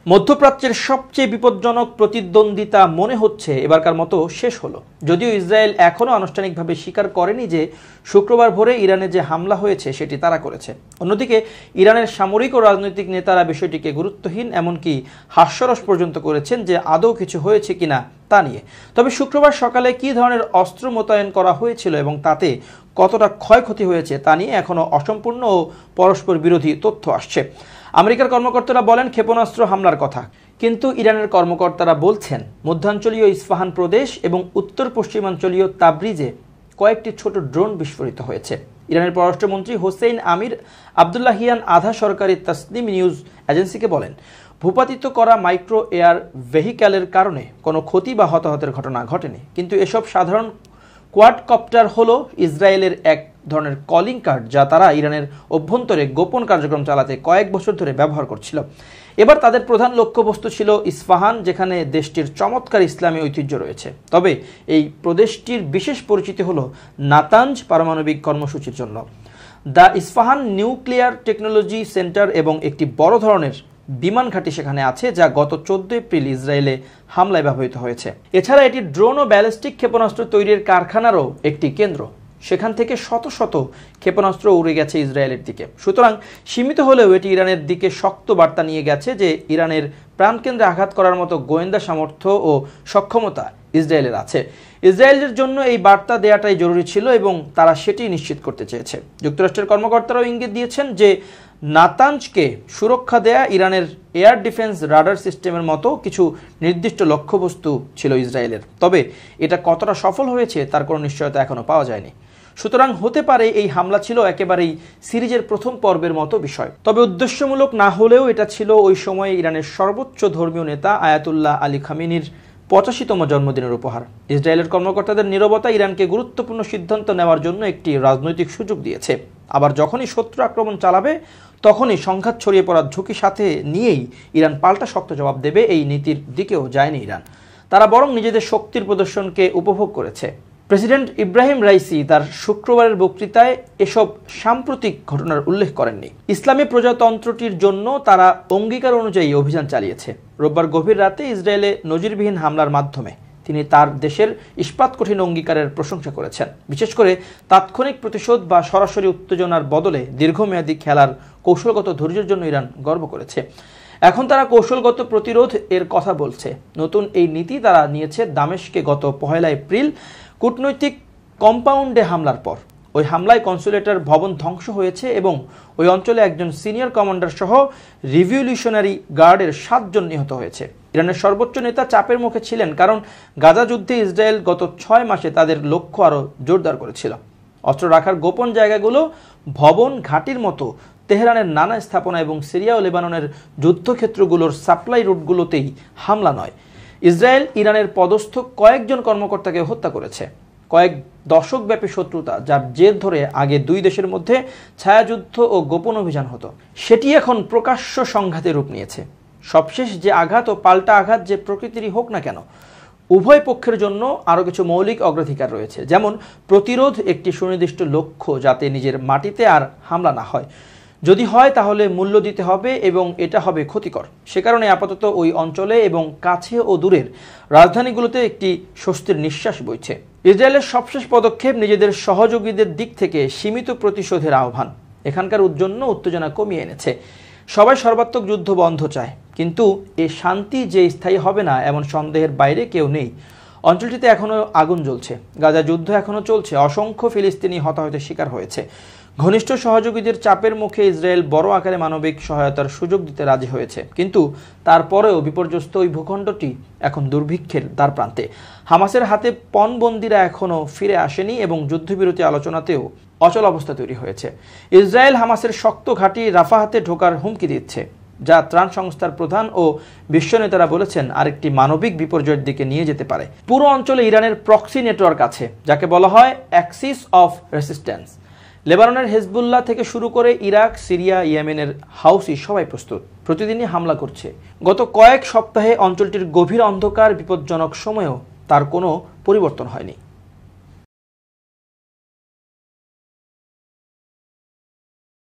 মধ্যপ্রাচ্যের সবচেয়ে বিপজ্জনক প্রতিদ্বন্দ্বিতা মনে হচ্ছে এবারকার মতো শেষ হলো। যদিও ইসরায়েল এখনও আনুষ্ঠানিকভাবে স্বীকার করেনি যে শুক্রবার ভোরে ইরানে যে হামলা হয়েছে সেটি তারা করেছে। অন্যদিকে ইরানের সামরিক ও রাজনৈতিক নেতারা বিষয়টিকে গুরুত্বহীন, এমনকি হাস্যরস পর্যন্ত করেছেন যে আদৌ কিছু হয়েছে কিনা তা নিয়ে। তবে শুক্রবার সকালে কী ধরনের অস্ত্র মোতায়েন করা হয়েছিল এবং তাতে কতটা ক্ষয়ক্ষতি হয়েছে তা নিয়ে এখনও অসম্পূর্ণ ও পরস্পর বিরোধী তথ্য আসছে। আমেরিকার কর্মকর্তারা বলেন ক্ষেপণাস্ত্র হামলার কথা, কিন্তু ইরানের কর্মকর্তারা বলছেন মধ্যাঞ্চলীয় ইস্পাহান প্রদেশ এবং উত্তর পশ্চিমাঞ্চলীয় তাবরিজে কয়েকটি ছোট ড্রোন বিস্ফোরিত হয়েছে। ইরানের পররাষ্ট্রমন্ত্রী হোসেইন আমির আবদুল্লাহিয়ান আধা সরকারি তাসনিম নিউজ এজেন্সিকে বলেন, ভূপাতিত করা মাইক্রো এয়ার ভেহিক্যালের কারণে কোনো ক্ষতি বা হতাহতের ঘটনা ঘটেনি, কিন্তু এসব সাধারণ কোয়াডকপ্টার হলো ইসরায়েলের এক ধরনের কলিং কার্ড যা তারা ইরানের অভ্যন্তরে গোপন কার্যক্রম চালাতে কয়েক বছর ধরে ব্যবহার করছিল। এবার তাদের প্রধান লক্ষ্যবস্তু ছিল ইস্পাহান, যেখানে দেশটির চমৎকার ইসলামী ঐতিহ্য রয়েছে। তবে এই প্রদেশটির বিশেষ পরিচিতি হল নাতাঞ্জ পারমাণবিক কর্মসূচির জন্য। The Isfahan nuclear technology centre এবং একটি বড় ধরনের বিমান ঘাঁটি সেখানে আছে, যা গত 14 এপ্রিল ইসরায়েলে হামলায় ব্যবহৃত হয়েছে। এছাড়া এটি ড্রোন ও ব্যালিস্টিক ক্ষেপণাস্ত্র তৈরির কারখানারও একটি কেন্দ্র। সেখান থেকে শত শত ক্ষেপণাস্ত্র উড়ে গেছে ইসরায়েলের দিকে। সুতরাং সীমিত হলেও এটি ইরানের দিকে শক্ত বার্তা নিয়ে গেছে যে ইরানের প্রাণকেন্দ্রে আঘাত করার মতো গোয়েন্দা সামর্থ্য ও সক্ষমতা ইসরায়েলের আছে। ইসরায়েলের জন্য এই বার্তা দেওয়াটাই জরুরি ছিল এবং তারা সেটি নিশ্চিত করতে চেয়েছে। যুক্তরাষ্ট্রের কর্মকর্তারাও ইঙ্গিত দিয়েছেন যে নাতাঞ্জকে সুরক্ষা দেয়া ইরানের এয়ার ডিফেন্স রাডার সিস্টেমের মতো কিছু নির্দিষ্ট লক্ষ্যবস্তু ছিল ইসরায়েলের। তবে এটা কতটা সফল হয়েছে তার কোনো নিশ্চয়তা এখনও পাওয়া যায়নি। সুতরাং হতে পারে এই হামলা ছিল একেবারেই সিরিজের প্রথম পর্বের মতো বিষয়। তবে উদ্দেশ্যমূলক না হলেও এটা ছিল ওই সময়ে ইরানের সর্বোচ্চ ধর্মীয় নেতা আয়াতুল্লাহ আলী খামেনির 85তম জন্মদিনের উপহার। ইসরায়েলের কর্মকর্তাদের নীরবতা ইরানকে গুরুত্বপূর্ণ সিদ্ধান্ত নেওয়ার জন্য একটি রাজনৈতিক সুযোগ দিয়েছে। আবার যখনই শত্রু আক্রমণ চালাবে তখনই সংঘাত ছড়িয়ে পড়ার ঝুঁকি সাথে নিয়েই ইরান পাল্টা শক্ত জবাব দেবে, এই নীতির দিকেও যায়নি ইরান। তারা বরং নিজেদের শক্তির প্রদর্শনকে উপভোগ করেছে। প্রেসিডেন্ট ইব্রাহিম রাইসি তার শুক্রবারের বক্তৃতায় এসব সাম্প্রতিক ঘটনার উল্লেখ করেননি। ইসলামী প্রজাতন্ত্রটির জন্য তারা অঙ্গীকার অনুযায়ী অভিযান চালিয়েছে। রোববার গভীর রাতে ইসরায়েলে নজিরবিহীন হামলার মাধ্যমে তিনি তার দেশের ইস্পাত কঠিন অঙ্গীকারের প্রশংসা করেছেন। বিশেষ করে তাৎক্ষণিক প্রতিশোধ বা সরাসরি উত্তেজনার বদলে দীর্ঘমেয়াদী খেলার কৌশলগত ধৈর্যের জন্য ইরান গর্ব করেছে। এখন তারা কৌশলগত প্রতিরোধ এর কথা বলছে। নতুন এই নীতি তারা নিয়েছে দামেস্কে গত 1 এপ্রিল কূটনৈতিক কম্পাউন্ডে হামলার পর। ওই হামলায় কনসুলেটের ভবন ধ্বংস হয়েছে এবং ওই অঞ্চলে একজন সিনিয়র কমান্ডার সহ রিভলিউশনারি গার্ডের 7 জন নিহত হয়েছে। ইরানের সর্বোচ্চ নেতা চাপের মুখে ছিলেন, কারণ গাজা যুদ্ধে ইসরায়েল গত 6 মাসে তাদের লক্ষ্য আরও জোরদার করেছিল। অস্ত্র রাখার গোপন জায়গাগুলো, ভবন, ঘাঁটির মতো তেহরানের নানা স্থাপনা এবং সিরিয়া ও লেবাননের যুদ্ধক্ষেত্রগুলোর সাপ্লাই রুটগুলোতেই হামলা নয়। ইসরায়েল ইরানের পদস্থ কয়েকজন কর্মকর্তাকে হত্যা করেছে। কয়েক দশকব্যাপী শত্রুতা, যার জের ধরে আগে 2 দেশের মধ্যে ছায়াযুদ্ধ ও গোপন অভিযান হতো, সেটি এখন প্রকাশ্য সংঘাতে রূপ নিয়েছে। সবশেষ যে আঘাত ও পাল্টা আঘাত যে প্রকৃতিরই হোক না কেন, উভয় পক্ষের জন্য আরও কিছু মৌলিক অগ্রাধিকার রয়েছে। যেমন প্রতিরোধ, একটি সুনির্দিষ্ট লক্ষ্য যাতে নিজের মাটিতে আর হামলা না হয়। যদি হয় তাহলে মূল্য দিতে হবে এবং এটা হবে ক্ষতিকর। সে কারণে আপাতত ওই অঞ্চলে এবং কাছে ও দূরের রাজধানীগুলোতে একটি স্বস্তির নিঃশ্বাস বইছে। ইসরায়েলের সবশেষ পদক্ষেপ নিজেদের সহযোগীদের দিক থেকে সীমিত প্রতিশোধের আহ্বান এখানকার জন্য উত্তেজনা কমিয়ে এনেছে। সবাই সর্বাত্মক যুদ্ধ বন্ধ চায়, কিন্তু এই শান্তি যে স্থায়ী হবে না এমন সন্দেহের বাইরে কেউ নেই। অঞ্চলটিতে এখনও আগুন জ্বলছে, গাজা যুদ্ধ এখনও চলছে, অসংখ্য ফিলিস্তিনি হতাহতের শিকার হয়েছে। ঘনিষ্ঠ সহযোগীদের চাপের মুখে ইসরায়েল বড় আকারে মানবিক সহায়তার সুযোগ দিতে রাজি হয়েছে, কিন্তু তারপরেও বিপর্যস্ত ওই ভূখণ্ডটি এখন দুর্ভিক্ষের দ্বারপ্রান্তে। হামাসের হাতে পণবন্দীরা এখনও ফিরে আসেনি এবং যুদ্ধবিরতি আলোচনাতেও অচল অবস্থা তৈরি হয়েছে। ইসরায়েল হামাসের শক্ত ঘাঁটি রাফাহাতে ঢোকার হুমকি দিচ্ছে, যা ত্রাণ সংস্থার প্রধান ও বিশ্ব নেতারা বলেছেন আরেকটি মানবিক বিপর্যয়ের দিকে নিয়ে যেতে পারে। পুরো অঞ্চলে ইরানের প্রক্সি নেটওয়ার্ক আছে, যাকে বলা হয় অ্যাক্সিস অফ রেসিস্ট্যান্স। লেবাননের হেজবুল্লাহ থেকে শুরু করে ইরাক, সিরিয়া, ইয়েমেনের হাউসি সবাই প্রস্তুত, প্রতিদিনই হামলা করছে। গত কয়েক সপ্তাহে অঞ্চলটির গভীর অন্ধকার বিপজ্জনক সময়েও তার কোনো পরিবর্তন হয়নি।